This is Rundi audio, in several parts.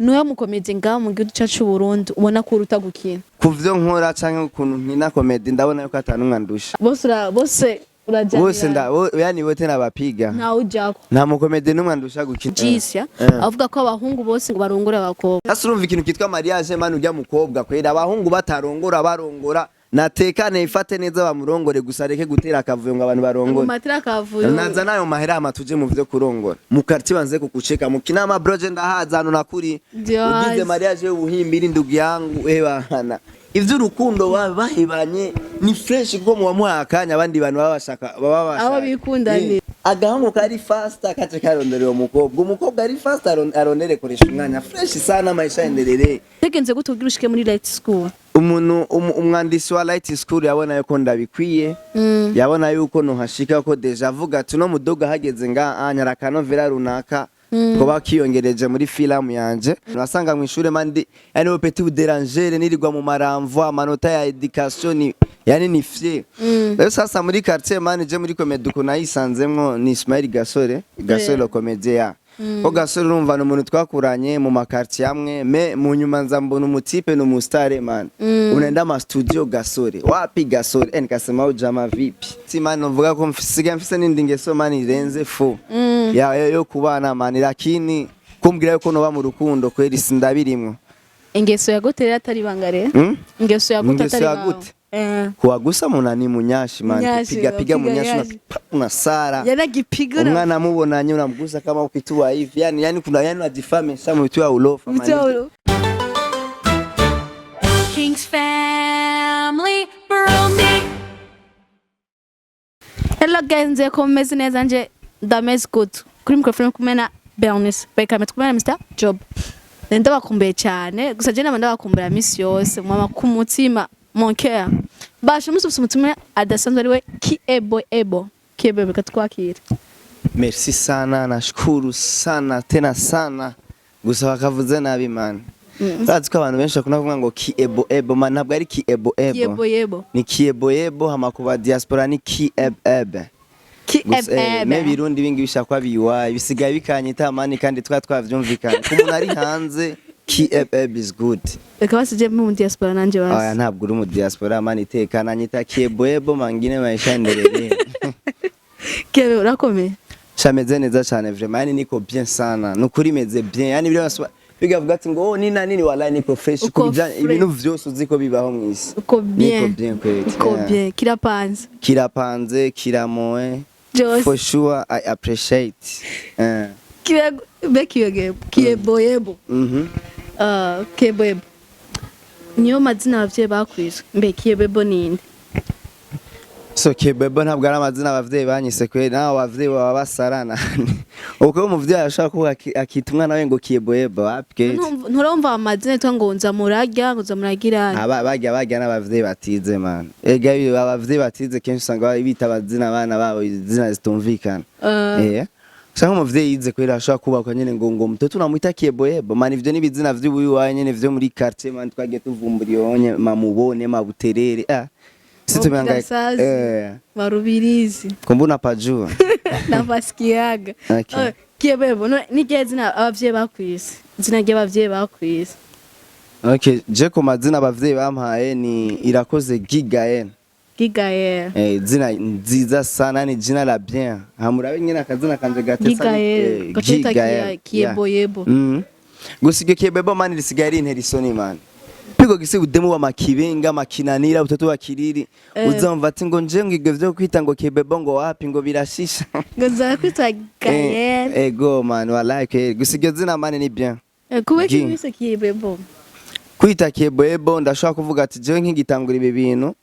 Noya mukomeze ngaho mu gihugu cyacu Burundi ubona ko uruta gukina. Kuvyo nkora canke ukuntu nkina comedy ndabona yuko atanumwe andusha. Bose urajya. Bose yani bote nabapiga. Nta ujako. Nta mukomedy numwe andusha gukina. DJICIA avuga ko abahungu bose ngo barongora abakobwa. Asa urumva ikintu kitwa mariage manu ujya mukobwa kwera abahungu batarongora barongora natekane ifate neza bamurongore gusa reke gutera akavuyo ngo abantu barongore. Matira akavuyo. Naza nayo mahera amatuje mu vyo kurongora. Mu quartier banze kukucheka mukina ama broje ndahaza hano nakuri. Ugize mariage y'ubuhimbiri ndugu yangu bana. Ivyo urukundo bahibanye ni fresh ko mu wamuha akanya abandi bantu babashaka abo bikundanye. Agahungu kari fast akace karondera umukobwa ari fast arondere koresha umwanya fresh sana maisha enderere. Tegenze gutubwira ushike muri light school. Umwandisi wa light school yabona yuko ndabikwiye yabona yuko no hashika ko deja avuga ati no mudoga hageze nga anyara kanovera runaka ko bakiyongereje muri film yanje nasanga mu ishure mandi yani au petit déranger nirirwa mu maramvo amanota ya education yani ni fie sasa muri quartier manager muri comedy ko nayisanzemwo ni Ismail Gasore comédien ko Gasore urumva no muntu twakuranye mu makartier amwe me mu nyuma nzambona umutipe no mustare man unaenda ma studio Gasore wapi Gasore nikasema ujama vipi si man novuga ko mfise n'indingeso man irenze fo yo kubana man lakini kumbwira yuko no ba mu rukundo kweri sindabirimwo ingeso yagoterera atari bangare ingeso yagoterera kuwagusa munani munyashi man piga munyashi unasara yanagipiga umwana mubonanye unamugusa kama ukituwa hivi yani kuna yani ajifame samu tu ya ulofa man King's family Burundi. Hello guys, nze komeze neza nje ndameze good kuri microphone kumena Bernice beka kumena Mr Job ndabakumbuye cyane gusa je ndabakumbura misi yose mama kumutima mon cœur basha musubiza umutima adasanzwe ari we Kiyeboyebo katwakira. Merci sana nashukuru sana tena sana gusa bakavuze nabi man Sazi ko abantu benshi bakunda kuvuga ngo Kiyeboyebo man ntabwo ari Kiyeboyebo ni Kiyeboyebo hamakuba diaspora ni Kiyeboyebo me birundi bingi bishakwa biwa bisigaye bikanyita mani kandi twavyumvikana ku muntu ari hanze Kiyeboyebo is good reka basije mu diaspora nanje basi aya ntabwo uri mu diaspora mani tekana nyita Kiyeboyebo mangine maisha nderere Kiyeboyebo urakomeye shameze neza cyane vraiment yani niko bien sana nukuri meze bien yani biro bigavuga ati ngo ni nani wala niko fresh kubijanye ibintu vyose uziko bibaho mwisi uko bien niko bien kweli uko bien kirapanze kiramoe for sure I appreciate Kiyeboyebo Kiyeboyebo niyo mazina abavyeyi bakwizwe mbe Kiyeboyebo ninde so Kiyeboyebo ntabwo ari amazina abavyeyi banyise kweli naho abavyeyi baba basarana uko umuvyeyi ashaka ko akita umwana we ngo Kiyeboyebo apke nturumva amazina twa ngo nzamuragya bagya n'abavyeyi batize man ega abavyeyi batize kenshi usanga bita abazina abana babo izina zitumvikana Shangu muvyeyi yize kwera ashaka kubakwa nyene ngo mtoto namwita Kiyeboyebo man ivyo nibizina vy'ubuyiwa nyene vyo muri quartier man twagiye tuvumburiye onye mamubone mabuterere situmenga marubirizi kumbuna pajua nafasikiaga Kiyeboyebo ni zina abavyeyi bakwise zina ry'abavyeyi bakwise okay je ko mazina abavyeyi bampaye ni Irakoze Gigael zina nziza sana ni jina la bien hamurabe nyine akazina kanje gatesa Gigael Kiyeboyebo gusige Kiyeboyebo man lisigaye ari interisoni man pigo gise udemu wa makibenga makinanira utatu wa kiriri uzamva ati ngo nje ngigwe vyo kwita ngo Kiyeboyebo ngo wapi ngo birashisha ngo zakwita Gael ego man wala gusige zina man ni bien kuwe kibise Kiyeboyebo kwita Kiyeboyebo ndashaka kuvuga ati je nk'igitangura ibi bintu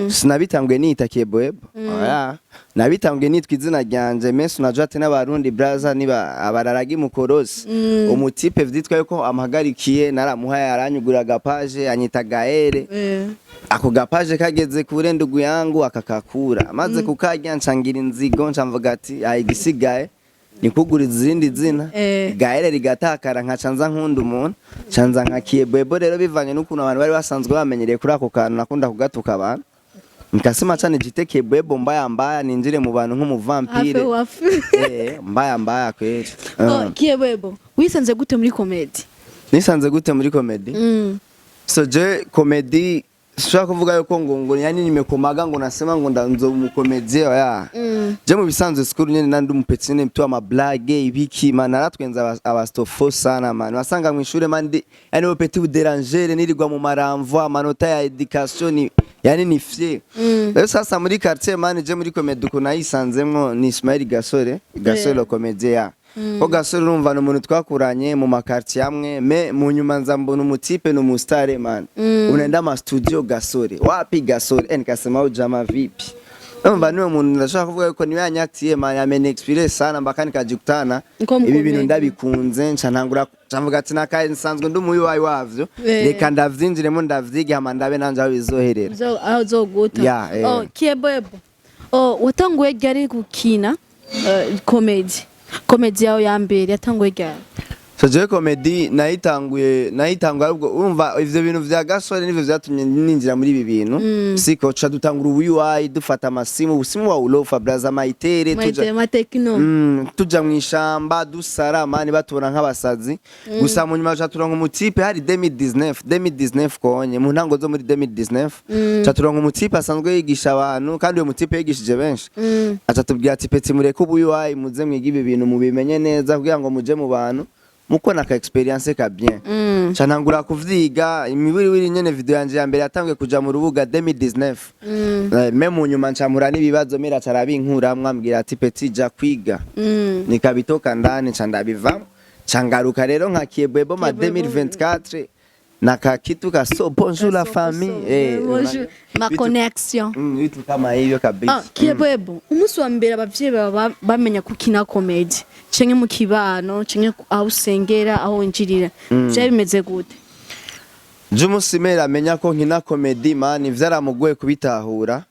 sinabitangwe nita Kiyeboyebo nabitangwe nitwa izina ryanje menshi naje ati n'abarundi brother niba abararagi mukorosi umutipe vyitwa yuko amhagarikiye naramuha yaranyugura gapage anyita Gaere ako gapage kageze kure ndugu yangu akakakura maze kukarya ncangira inzigo ncamvuga ati ayigisigaye nikugura izindi zina Gaere rigatakara nkacanza nkunda umuntu canza nka Kiyeboyebo rero bivanye n'ukuntu abantu bari basanzwe bamenyereye kuri ako kantu nakunda kugatuka abantu Nikasema cyane jite Kiyeboyebo mbaya ninjire mu bantu nk'umuvampire mbaya kweli Kiyeboyebo wisanze gute muri comedy nisanze gute muri comedy so je comedy sishaka kuvuga yuko ngo yani nimekomaga ngo nasema ngo ndanzo umukomedie ya je mu bisanzwe school nyene nandi umupetsi nyene mtu ama blague ibiki man aratwenza abastofo sana man wasanga mu ishure mandi yani au petit déranger nirirwa mu maramvo amanota ya education yani ni fie sasa muri quartier man je muri comedy uko nayisanzemwo ni Ismail Gasore le comédien ya ko Gasore urumva no muntu twakuranye mu makartier amwe me mu nyuma nza mbona umutipe no mustare man unaenda ma studio Gasore wapi Gasore nikasema ujama vipi urumva niwe muntu ndashaka kuvuga ko niwe yanyaktiye man yamene experience sana mbaka nikajikutana ibi bintu ndabikunze nca ntangura camvuga ati nakaye nsanzwe ndumuyi wayi wavyo reka ndavyinjiremo ndavyiga hama ndabe nanje aho bizoherera aho zoguta Kiyeboyebo watanguye ryari gukina comedy yawe ya mbere yatanguye ryari so je comedy nayitanguye ubwo urumva ivyo bintu vya Gasore nivyo vyatumye ninjira muri ibi bintu siko cha dutangura UI dufata amasimu ubusimu wa ulofa braza maitere tuja mwishamba dusara mani batubona nk'abasazi gusa mu nyuma cha turonka umutipe hari 2019 konye mu ntango zo muri 2019 cha turonka umutipe asanzwe yigisha abantu kandi uyo mutipe yigishije benshi acha tubwira ati peti mureke ubu UI muze mwiga ibi bintu mubimenye neza kugira ngo muje mu bantu muko naka experience ka bien canangura kuvyiga imibiri nyene video yanje ya mbere yatangiye kuja mu rubuga 2019 meme nyuma ncamura nibibazo mera carabinkura mwambwira ati petit ja kwiga nikabitoka ndani candabiva cangaruka rero nka Kiyeboyebo ma 2024 naka kitu ka so bonjour la famille bonjour ma connexion vitu kama hivyo kabisa Kiyeboyebo umunsi wa mbere abavyeyi bamenya kukina comedy cenye mu kibano cenye aho usengera aho winjirira bya bimeze gute Jumusimera amenya ko nkina comedy man vyaramugoye kubitahura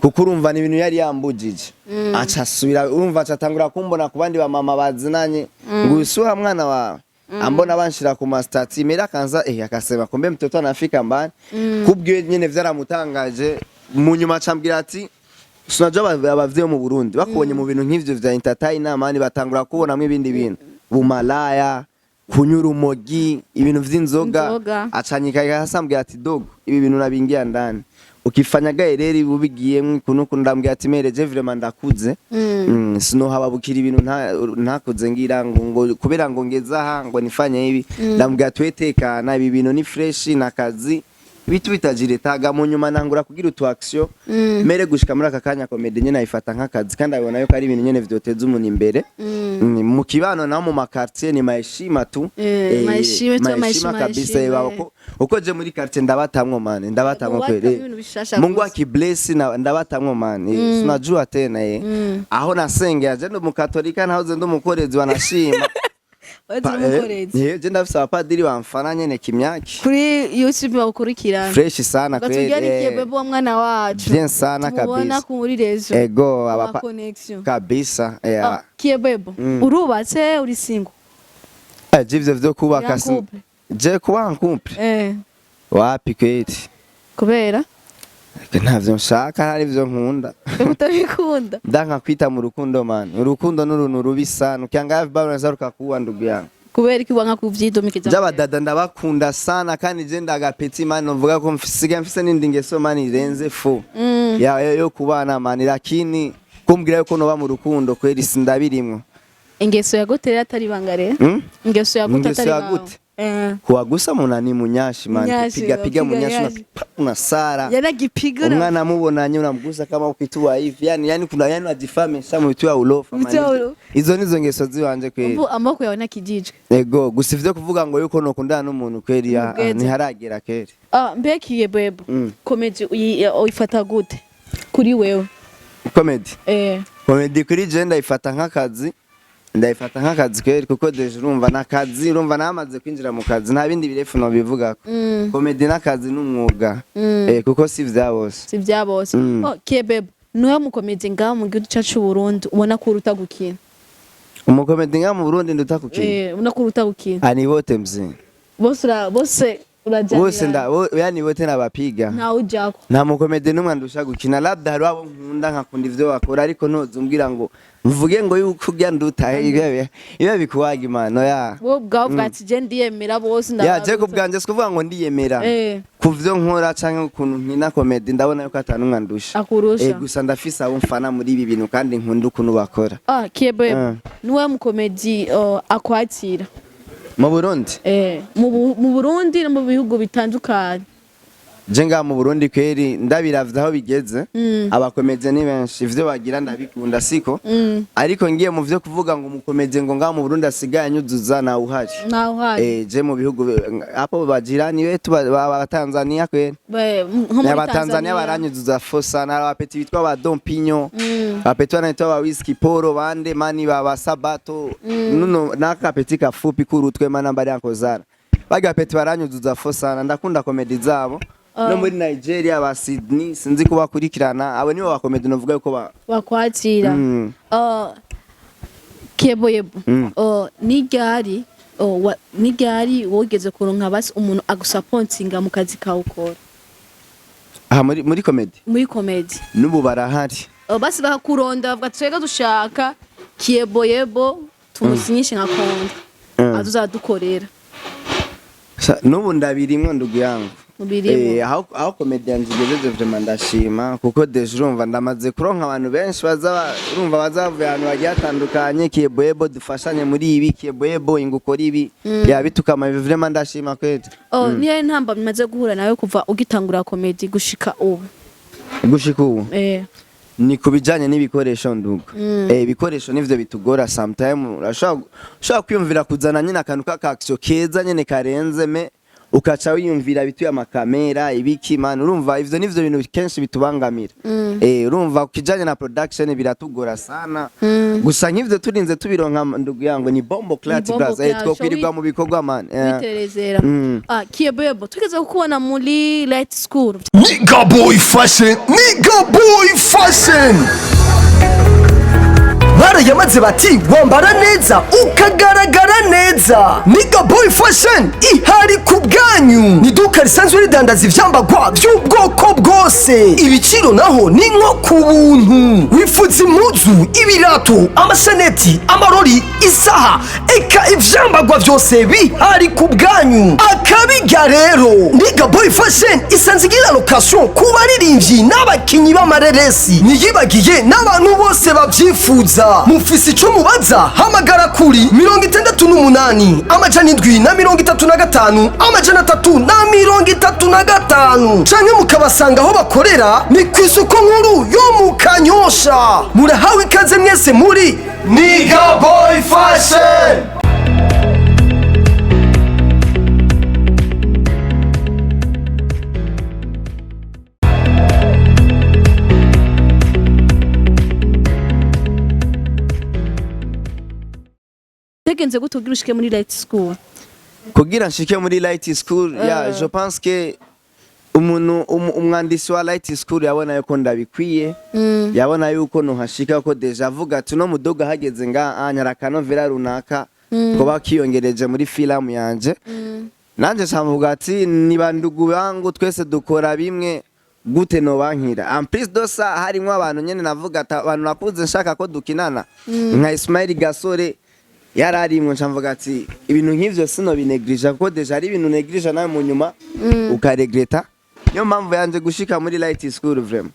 kuko urumva ni ibintu yari yambujije acasubira urumva acatangura kumbona ku bandi ba mama bazinanye ngo usuha mwana wawe ambona banshira ku mastati mera kanza akasema kumbe mtoto anafika mbani kubwiye nyene vyaramutangaje mu nyuma acambwira ati sunajwa abavyeyi mu Burundi bakubonye mu bintu nk'ivyo vya entertainment mani batangura kubonamwe ibindi bintu bumalaya kunyura umogi ibintu vy'inzoga acanyika yasambwira ati dogo ibi bintu nabingiye ndani ukifanya gaereri bubigiyemwe kuno ndambwira ati mereje vraiment ndakuze sino hababukira ibintu ntakoze ngira ngo kubera ngo ngeza aha ngo nifanye ibi ndambwira twetekana ibi bintu ni fresh nakazi bitu bitajire taga mu nyuma nangura kugira utu action mere gushika muri aka kanya comedy nyene ayifata nk'akazi kandi abona yuko ari ibintu nyene vyoteza umuntu imbere mu kibano na mu makartier ni maheshima tu maheshima kabisa bako uko je muri quartier ndabatamwo man ndabatamwo kwere Mungu akibless ndabatamwo man sinajua tena aho nasengera je ndo mu katolika naho ze ndo mukorezi wanashima je ndafisa abapadiri bamfana nyene kimyaki kuri YouTube bakurikirana fresh sana kweli Kiyeboyebo mwana wacu bien sana kabisa tubona kuri rezo ego connection kabisa Kiyeboyebo urubatse uri single jivyo vyo kubaka je kuba couple wapi kweli kubera ntavyo nshaka hari vyo nkunda utabikunda ndanka kwita mu rukundo man urukundo n'uruntu rubisa nukyanga balance rukakuwa ndugu yangu kubera iki wanga kuvyidomikiza j'abadada ndabakunda sana kandi je ndagapeti man novuga ko mfise n'indi ngeso man irenze fo yo kubana man lakini kumbwira yuko no ba mu rukundo kweri sindabirimwo ingeso yagutera atari bangare ingeso yagutera atari kuwagusa munani munyashi man piga munyashi unasara yanagipiga umwana mubonanye unamgusa kama ukituwa hivi yani kuna yani ajifame samu vitu ya ulofa izo nizo ngeso ziwanje kweli amako yawe nakijijwe ego gusivye kuvuga ngo yuko no kundana n'umuntu kweli ni haragera keri mbe Kiyeboyebo comedy uyifata gute kuri wewe comedy kuri je ndayifata nk'akazi ndayifata nk'akazi kweli kuko deje urumva nakazi urumva namaze kwinjira mu kazi nta bindi birefu no bivugako comedy nakazi n'umwuga kuko si vyabose Kiyeboyebo niwe mu comedy ngaho mu gihugu cyacu Burundi ubona ko uruta gukina umu comedy ngaho mu Burundi nduta gukina ubona ko uruta gukina ani bote mzi bose bose yani bote nabapiga nta ujako nta mukomede numwe andusha gukina labda hari abo nkunda nkakunda ivyo bakora ariko ntuzumbwira ngo mvuge ngo yuko ujya ndutahe ibe bikuwaga imano ya wowe bwavuga ati je ndiyemera bose ya je kubwanje sikuvuga ngo ndiyemera kuvyo nkora canke ukuntu nkina comedy ndabona yuko atanumwe andusha akurusha gusa ndafise abo mfana muri ibi bintu kandi nkunda ukuntu bakora Kiyeboyebo niwe mukomedi akwatira mu Burundi mu Burundi no mu bihugu bitandukanye jenga mu Burundi kweri ndabiravye aho bigeze abakomeze ni benshi ivyo bagira ndabikunda siko ariko ngiye mu vyo kuvuga ngo umukomeze ngo nga mu Burundi asigaye anyuzuza na uhari je mu bihugu apo bajirani wetu ba Tanzania kweri ba Tanzania baranyuzuza fosa na abapeti bitwa ba Dompinyo abapeti banitwa ba Whisky Poro bande mani ba Sabato nuno nakapeti kafupi kurutwe mana mbari yankozara bagapeti baranyuzuza fosa ndakunda komedi zabo no muri Nigeria ba Sydney sinzi kuba kurikirana abo nibo bakomedi novuga yuko bakwatira Kiyeboyebo nigari wogeze kuronka basi umuntu agusupportinga mu kazi kawe ukora muri comedy nubu barahari basi bakakuronda bavuga twega dushaka Kiyeboyebo tumusinyishe nka konda azuzadukorera nubu ndabirimwe ndugu yangu aho comedian zigejeje vraiment ndashima kuko deje urumva ndamaze kuronka abantu benshi urumva bazavuye ahantu bagiye atandukanye Kiyeboyebo dufashanye muri ibi Kiyeboyebo ingukora ibi yabitukama vraiment ndashima kwete niye ntamba bimaze guhura nawe kuva ugitangura comedy gushika ubu ni kubijanye n'ibikoresho ndugu ibikoresho nivyo bitugora sometime urashobora kwiyumvira kuzana nyine akantu k'akaksyo keza nyene karenze ukaca wiyumvira bituye amakamera ibiki man urumva ivyo nivyo bintu kenshi bitubangamira urumva ukijanye na production biratugora sana gusa nk'ivyo turinze tubironka ndugu yangu ni bombo class bras twokwirirwa mu bikorwa man biterezera Kiyeboyebo tugeze kubona muri Light School Nigga boy fashion barayamaze bati wambara neza ukagaragara neza Nigga boy fashion ihari ku bwanyu ni duka risanzwe ridandaza ivyambagwa by'ubwoko bwose ibiciro naho ni nko ku buntu wifuza impuzu ibirato amasaneti amarori isaha eka ivyambagwa byose bihari ku bwanyu akabiga rero Nigga boy fashion isanzwe igira location ku baririmbyi n'abakinyi b'amareresi niyibagiye n'abantu bose babyifuza mufisi ico mubaza hamagara kuri 68 amajana 735 amajana 335 canke mukabasanga aho bakorera ni kw'isoko nkuru yo mu Kanyosha murahawe ikaze mwese muri Nigga boy fashion tegenze gutugira ushike muri Light School kugira nshike muri Light School je pense que umwandisi wa Light School yabona yuko ndabikwiye yabona yuko nuhashika ko deja avuga ati no mudoga hageze nga anyarakano vera runaka ko bakiyongereje muri film yanje nanje samvuga ati ni bandugu bangu twese dukora bimwe gute no bankira en plus de ça harimo abantu nyene navuga ati abantu nakuze nshaka ko dukinana nka Ismail Gasore yararimwe ncamvuga ati ibintu nk'ivyo sino binegrija kuko deja ari ibintu negrija nawe mu nyuma ukaregreta niyo mpamvu yanje gushika muri Light School vraiment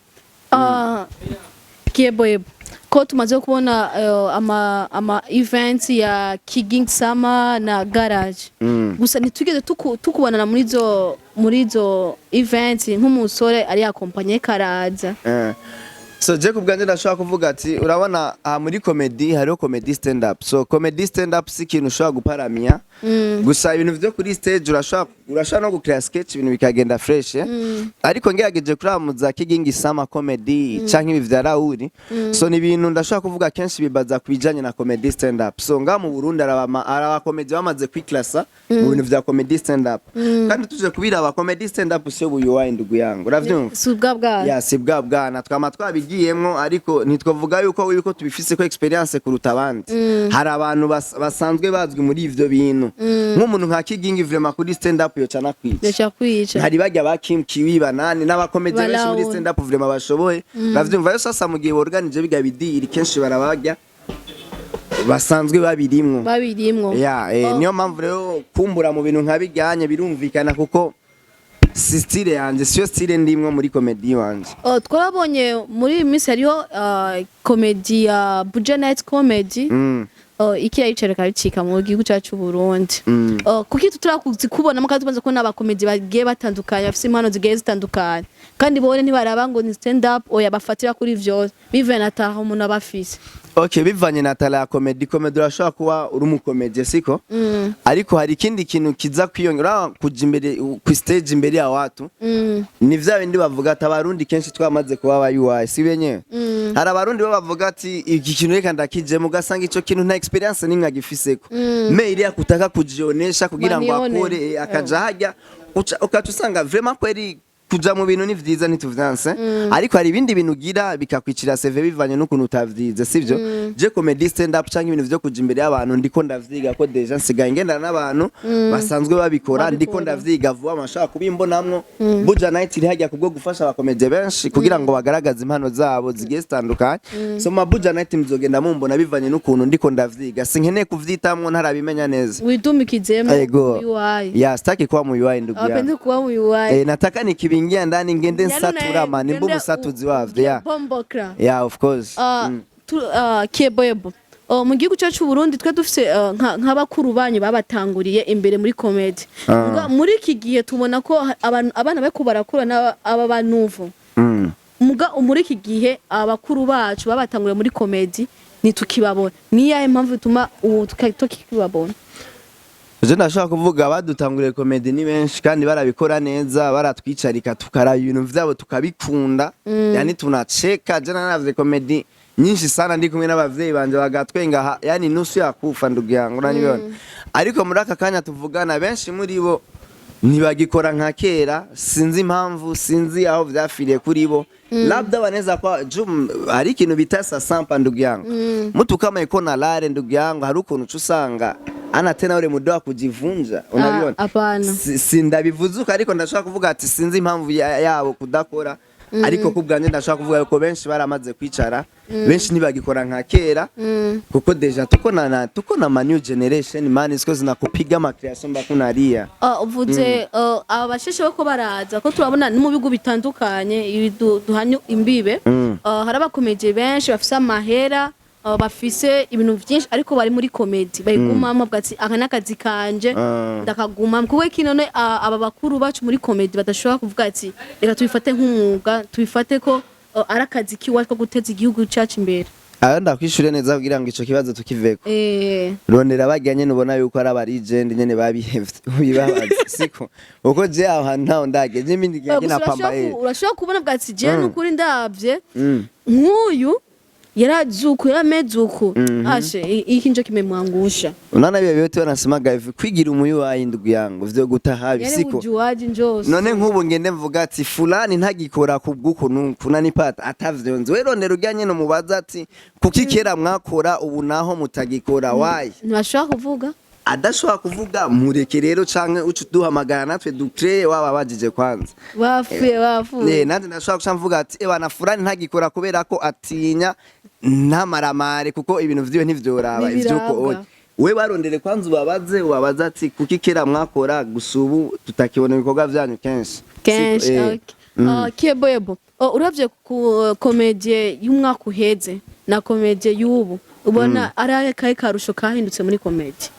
Kiyeboyebo ko tumaze kubona ama events ya Kiging Summer na Garage gusa nitugeze tukubonana muri zo events nk'umusore ari akompanye karaza so je kubwanje ndashaka kuvuga ati urabona muri comedy hariho comedy stand up so comedy stand up si kintu ushobora guparamia gusa ibintu byo kuri stage urashaka no gukrea sketch ibintu bikagenda fresh ariko ngerageje kuramuza Kiging Summer comedy canke ibi vya Rauri so ni ibintu ndashaka kuvuga kenshi bibaza kubijanye na comedy stand up so nga mu Burundi araba comedy bamaze kwiklasa mu bintu vya comedy stand up kandi tuje kubira aba comedy stand up sio buyo wa ndugu yangu uravyumva si bwa ya si bwa na twama twabi twarabigiyemwo ariko ntitwavuga yuko tubifise ko experience kuruta abandi hari abantu basanzwe bazwi muri ivyo bintu nk'umuntu nka Kigingi vraiment kuri stand up yo cana kwica hari bajya ba Kim Kiwi banani n'abakomedi benshi muri stand up vraiment bashoboye bavyumva yo sasa mu gihe organize biga bidiri kenshi barabajya basanzwe babirimwo niyo mpamvu rero kumbura mu bintu nkabijyanye birumvikana kuko si style yanje siyo style ndimwe muri comedy wanje. Twabonye muri Miss hariho comedy ya Buja Night Comedy iki yayicereka bicika mu gihugu cyacu Burundi. Kuki tutarakuzi kubona makazi tubanze ko n'abakomedi bagiye batandukanye bafise impano zigiye zitandukanye kandi bone ntibaraba ngo ni stand up oya bafatira kuri vyose bive nataho umuntu abafise. Okay, bivanye na tala ya comedy urashobora kuba uri umukomedi siko ariko hari ikindi kintu kiza kwiyongera kuja imbere ku stage imbere ya watu ni vya bindi bavuga ati abarundi kenshi twamaze kuba abayuwaye si benye hari abarundi bavuga ati iki kintu reka ndakije mugasanga ico kintu nta experience nimwe agifiseko me iriya kutaka kujionesha kugira ngo akore akaja hajya ukatusanga vraiment kweri kuja mu bintu ni vyiza ntituvyanse ariko hari ibindi bintu gira bikakwicira CV bivanye n'ukuntu utavyize sivyo je comedy stand up canke ibintu vyo kuja imbere y'abantu ndiko ndavyiga ko deja nsigaye ngendana n'abantu basanzwe babikora ndiko ndavyiga vuba amashaka kubimbonamwo Buja Night iri hajya kubwo gufasha abakomedi benshi kugira ngo bagaragaze impano zabo zigiye zitandukanye so ma Buja Night muzogenda mumbona bivanye n'ukuntu ndiko ndavyiga sinkeneye kuvyitamwo ntarabimenya neza widumikizemo UI ya staki kwa mu UI ndugu ya apende kuwa mu UI nataka nikiingia ndani ngende nsatura mani mbo musatuzi wavyo yeah of course Kiyeboyebo mu gihugu cyacu Burundi twe dufise nk'abakuru banyu babatanguriye imbere muri comedy muri iki gihe tubona ko abana bako barakura aba banuvu muri iki gihe abakuru bacu babatanguriye muri comedy nitukibabona niyahe mpamvu bituma tukibabona. Je ndashaka kuvuga badutanguriye comedy ni benshi kandi barabikora neza baratwicarika tukara ibintu vyabo tukabikunda yani tunacheka je naravye comedy nyinshi sana ndi kumwe n'abavyeyi banje bagatwenga yani nusu yakufa ndugu yangu uranyibona ariko muri aka kanya tuvugana benshi muri bo ntibagikora nka kera sinzi impamvu sinzi aho vyafiriye kuri bo labda wanaweza kwa hari ikintu bitasa sampa ndugu yangu mtu kama iko na lare ndugu yangu hari ukuntu cusanga ana tena ule mudo wa kujivunja unabiona sindabivuzuka ariko ndashaka kuvuga ati sinzi impamvu yabo kudakora ariko kubwanje ndashaka kuvuga ko benshi baramaze kwicara benshi ntibagikora nka kera kuko deja tuko na ma new generation man isko zinakupiga ama creation bakunaria uvuze abasheshe bako baraza ko turabona mu bigo bitandukanye duhanyu imbibe hari abakomeje benshi bafise amahera bafise ibintu byinshi ariko bari muri comedy bayigumamo bwati aka nakazi kanje ndakaguma kuko kinone aba bakuru bacu muri comedy badashobora kuvuga ati reka tubifate nk'umwuga tubifate ko arakazi kiwa ko guteza igihugu cyacu imbere ndakwishura neza kugira ngo ico kibazo tukiveko rondera baganye nubona yuko ari aba legend nyene babihevye bibabaza siko uko je aho hantu ndage je mindi gihe napambaye urashobora kubona bwati je n'ukuri ndavye nk'uyu yarazuku yaramezuku ashe ikinjo kimemwangusha unaona biyo byote wanasemaga hivi kwigira umuyu wa ndugu yangu vyo gutaha bisiko none nk'ubu ngende mvuga ati fulani ntagikora kubwuko kunanipata atavyonze we rondera ujyanye no mubaza ati kukikera mwakora ubu naho mutagikora wayi ntibashaka kuvuga adashobora kuvuga mureke rero canke ucu duhamagara natwe ducree waba bajije kwanza bafuye nandi ndashobora kucamvuga ati bana fulani ntagikora kubera ko atinya ntamaramare kuko ibintu vyiwe ntivyoraba ivyuko we barondere kwanza ubabaza ati kukikera mwakora gusubu tutakibona ibikorwa vyanyu kenshi Kiyeboyebo uravye ku komedie y'umwaka uheze na komedie y'ubu ubona ari akahe karusho kahindutse muri komedie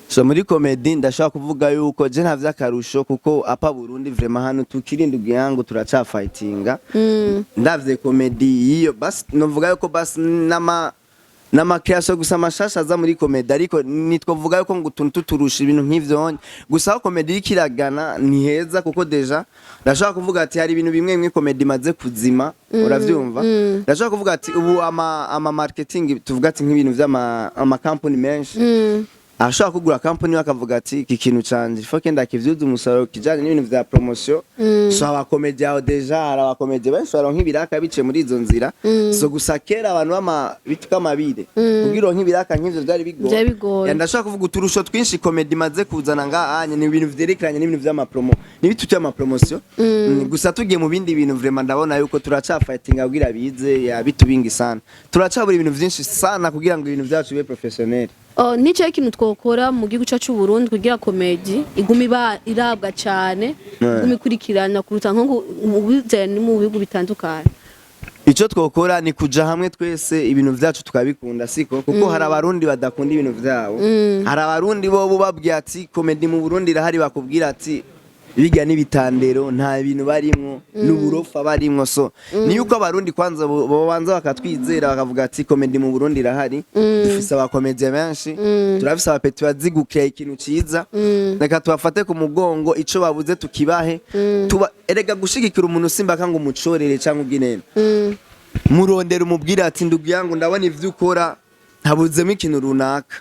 so muri comedy ndashaka kuvuga yuko je ntavya karusho kuko apa Burundi vraiment hano tukirindugiye yangu turacha fightinga ndavye comedy iyo bas novuga yuko bas nama creation gusa mashasha za muri comedy ariko nitwovuga yuko ngo tuturusha ibintu nk'ivyo gusa comedy ikiragana ni heza kuko deja ndashaka kuvuga ati hari ibintu bimwe comedy maze kuzima uravyumva ndashaka kuvuga ati ubu ama marketing tuvuga ati nk'ibintu vy'ama company menshi ashaka kugura company bakavuga ati iki kintu canje faut que ndakivyuza umusaruro kijanye n'ibintu vya promotion so abakomedi aho deja hari abakomedi benshi baronka ibiraka bice muri izo nzira so gusa kera abantu bituka amabire kugira uronka ibiraka nk'ivyo vyari bigoye ndashaka kuvuga uturusho twinshi komedi maze kuzana ngahanye ni ibintu vyerekeranye n'ibintu vy'amapromo n'ibintu vy'amapromotion gusa tugiye mu bindi bintu vraiment ndabona yuko turacafightinga kugira bize yabitubingi sana turacabura ibintu vyinshi sana kugira ngo ibintu vyacu bibe professionnel. Nico ikintu twokora mu gihugu cyacu Burundi kugira komedi iguma irabwa cyane iguma ikurikirana kuruta nko mu bihugu bitandukanye. Ico twokora ni kuja hamwe twese ibintu vyacu tukabikunda siko kuko hari abarundi badakunda ibintu vyabo hari abarundi bo babwiye ati komedi mu Burundi irahari bakubwira ati biga n'ibitandero nta bintu barimwo n'uburofa barimwo so ni uko abarundi kwanza bobanza bakatwizera bakavuga ati komedi mu Burundi irahari dufise abakomedi benshi turafise abapeti bazigukiye ikintu ciza reka tubafate ku mugongo ico babuze tukibahe erega gushigikira umuntu simbaka ngo umucorere cyangwa uginene murondera umubwira ati ndugu yangu ndabona ivyo ukora habuzemo ikintu runaka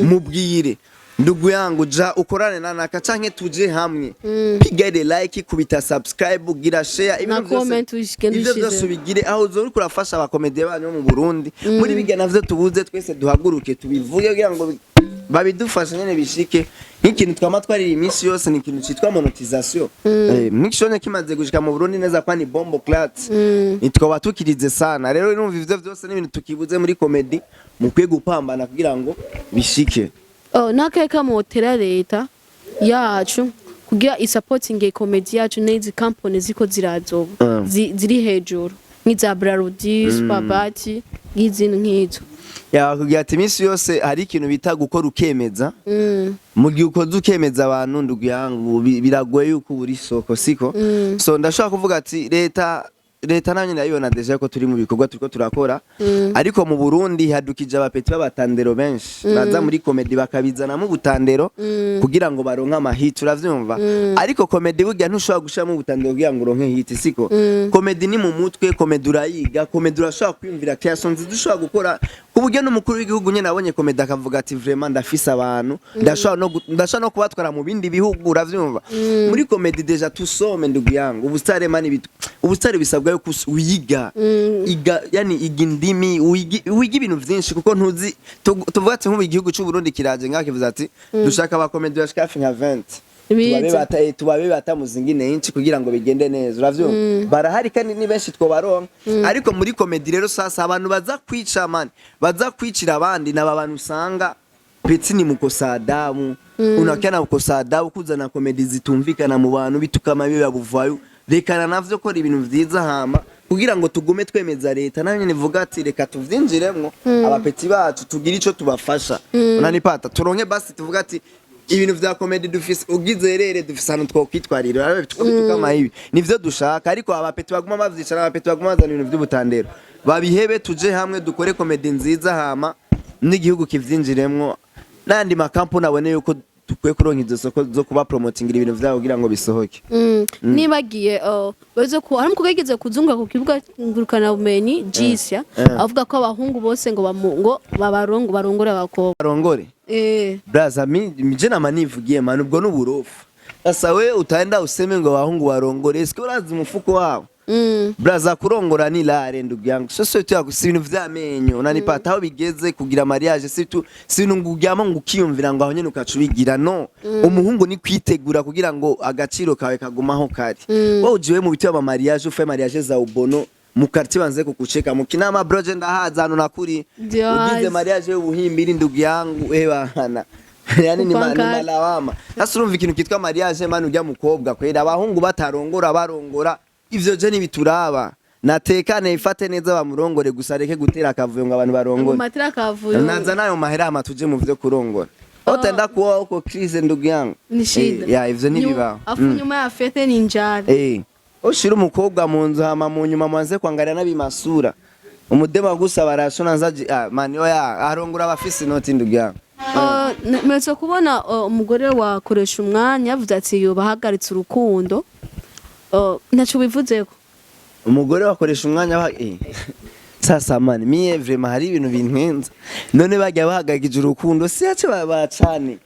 mubwire ndugu yangu ja ukorane naka canke tuje hamwe pigere like kubita subscribe gira share na comment ivyo byose ubigire aho uzori kurafasha abakomedi banyu mu Burundi muri bigana vyo tubuze twese duhaguruke tubivuge kugira ngo babidufashe nyene bishike nk'ikintu twamatwarira iminsi yose ni ikintu citwa monetisation nk'ikishonye kimaze gushika mu Burundi neza kwa ni bombo clat nitwa batukirize sana rero numva ivyo byose n'ibintu tukibuze muri komedi mukwiye gupambana kugira ngo bishike. Nakeka motera leta yacu kugira isupporting comedy yacu nezi company ziko zirazoba ziri hejuru nk'iza Brarudi Spabati nk'izindi nk'izo kugira ati iminsi yose hari ikintu bita gukora ukemeza mu gihe ukoze ukemeza abantu ndugu yangu biragoye yuko buri soko siko so ndashaka kuvuga ati leta nanye ndayibona deja ko turi mu bikorwa turiko turakora ariko mu Burundi hadukije abapeti b'abatandero benshi baza muri komedi bakabizana mu butandero kugira ngo baronke amahit uravyumva ariko komedi burya ntushobora gushira mu butandero kugira ngo uronke hit siko komedi ni mu mutwe komedi urayiga komedi urashobora kwiyumvira creations dushobora gukora kuburyo n'umukuru w'igihugu nyene abonye komedi akavuga ati vraiment ndafise abantu ndashobora no kubatwara mu bindi bihugu uravyumva muri komedi deja tusome ndugu yangu ubustare mani ubustare bisabwa yo wiga yani igindimi wiga ibintu vyinshi kuko ntuzi tuvuga ati nko mu gihugu cy'u Burundi kiraje ngakivuza ati dushaka ba komedi bashika hafi nka 20 tubabe batamuzingine inci kugira ngo bigende neza uravyumva barahari kandi ni benshi twobaronka ariko muri komedi rero sasa abantu baza kwica mani baza kwicira abandi n'abantu usanga peti ni mukosadamu unakana mukosadamu kuzana komedi zitumvikana mu bantu bitukama biba buvayo rekana navyo ko ibintu vyiza hama kugira ngo tugume twemeza leta nanye nivuga ati reka tuvyinjiremwo abapeti bacu tugira ico tubafasha unanipata turonke basi tuvuga ati ibintu vya comedy dufise ugizerere dufise hano twokwitwarira arabe tukama ibi nivyo dushaka ariko abapeti baguma bavyicara abapeti baguma bazana ibintu vy'ubutandero babihebe tuje hamwe dukore comedy nziza hama n'igihugu kivyinjiremwo nandi makampo nabone yuko tukwiye kuronka izo soko zo kuba promotingira ibintu vyabo kugira ngo bisohoke nibagiye bazo ko hari mukugegeze kuzunga ku kibuga ngurukana bumenyi DJICIA avuga ko abahungu bose ngo barongore abakobwa barongore braza mije na manivugiye manu ubwo n'uburofu asa we utaenda useme ngo abahungu barongore eske urazi umufuko wabo braza kurongora ni lare ndugu yangu sosiyete yako si ibintu vyamenyo unanipata aho bigeze kugira mariage si ibintu nguryama ngo ukiyumvira ngo aho nyene ukacubigira no umuhungu ni kwitegura kugira ngo agaciro kawe kagumaho kari wowe ujiwe mu bityo ba mariage ufe mariage za ubono mu quartier banze kukucheka mu kinama broje ndahaza hano nakuri ugize mariage y'ubuhimbiri ndugu yangu bana yani ni malawama asurumva ikintu kitwa mariage manu ujya mukobwa kwera abahungu batarongora barongora ivyo je nibituraba natekane ifate neza bamurongore gusa reke gutera akavuyo ngo abantu barongore matira akavuyo naza nayo mahera amatuje mu vyo kurongora otenda kuwa uko crise ndugu yangu ya ivyo nibiba afu nyuma ya fete ninjari oshira umukobwa mu nzu hama mu nyuma mwanze kwangaria nabimasura umudema gusa barashona nzaji mani oya arongora abafisi noti ndugu yangu metse kubona umugore wa KORESHUMWANYA yavuze ati yo bahagaritse urukundo naco bivuzeko umugore wakoresha umwanya sasa man mie vraiment hari ibintu bintwenza none bajya bahagagije urukundo si yace babacane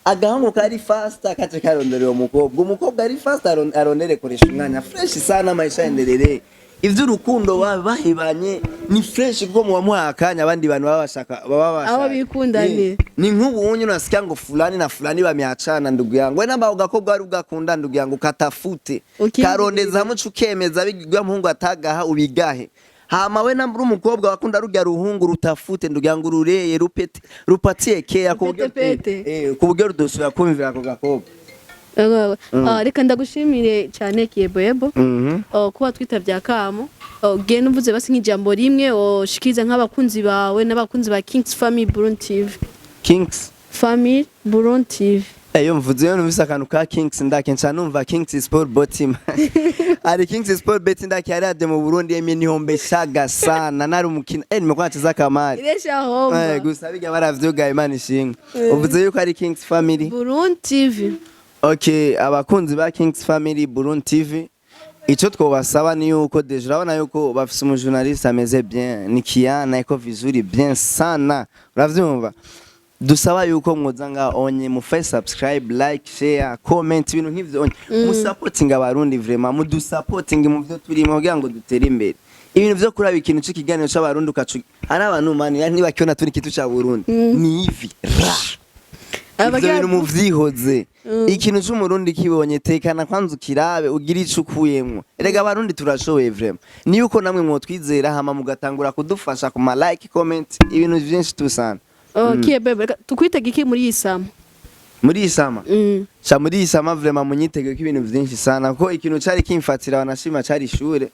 agahungu kari fast akace karondera umukobwa ari fast arondere koresha umwanya fresh sana maisha enderere ivyo urukundo bahibanye ni fresh bwo mu mwakanya abandi bantu babashaka abo bikundane ni nk'ubu unyu nasikia ngo fulani na fulani bamiachana ndugu yangu we namba ugakobwa ari ugakunda ndugu yangu katafute karondeza hamwe cukemeza bigwa muhungu atagaha ubigahe hama we namba umukobwa wakunda rujya ruhungu rutafute ndugu yangu rureye rupatie kea kubugero dosubira kumvira ako gakobwa reka ndagushimire cyane Kiyeboyebo kuba twitavye akamu genda uvuze basi nk'ijambo rimwe oshikiriza nk'abakunzi bawe n'abakunzi ba Kings Family Burundi TV. Kings Family Burundi TV. Eyo mvuze yo numvise akantu ka Kings ndakenca numva Kings Sport Botim ari Kings Sport Bet ndakari ade mu Burundi yemye nihombe shaga sana nari umukino nimekwaciza kamari iresha homba gusa biga baravyoga Imana ishinga uvuze yuko ari Kings Family Burundi TV. Okay, abakunzi ba Kings Family Burundi TV ico twobasaba ni yuko deje urabona yuko bafise umujournaliste ameze bien ni Kiyana eko vizuri bien sana uravyumva dusaba yuko mwoza nga onye mu face subscribe like share comment ibintu nk'ivyo onye mu supporting abarundi vraiment mu du supporting mu byo turimo kugira ngo dutere imbere ibintu vyo kuraba ikintu c'ikiganiro c'abarundi ukacu ari abantu mani niba kiona turi kitu ca Burundi ni ivi ibintu mu vyihoze ikintu c'umurundi kibonye tekana kwanza ukirabe ugira ico ukuyemwo erega abarundi turashoboye vraiment ni yuko namwe mwotwizera hama mugatangura kudufasha ku ma like comment ibintu vyinshi tusana Kiyeboyebo tukwitega iki muri isama muri isama cha muri isama vraiment munyitege ko ibintu vyinshi sana ko ikintu cari kimfatira wanashima cari ishure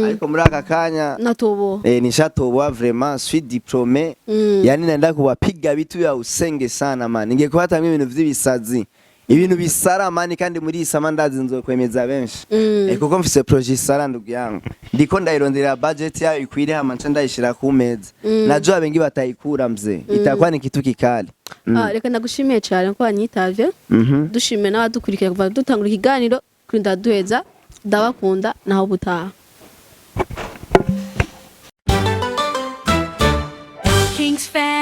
ariko muri aka kanya natobo nishatobo vraiment suis diplômé yani nenda kubapiga bitu ya usenge sana man ngiye kuhatamwe ibintu vy'ibisazi ibintu bisara mani kandi muri isama ndazi nzokwemeza benshi kuko mfise projet isara ndugu yangu ndiko ndayirondera budget yayo ikwire hama nca ndayishira ku meza najo abengi batayikura mze itakuwa ni kitu kikali reka ndagushimiye cyane ko wanyitavye dushime n'abadukurikira kuva dutangura ikiganiro kuri ndaduheza ndabakunda naho butaha Kings Family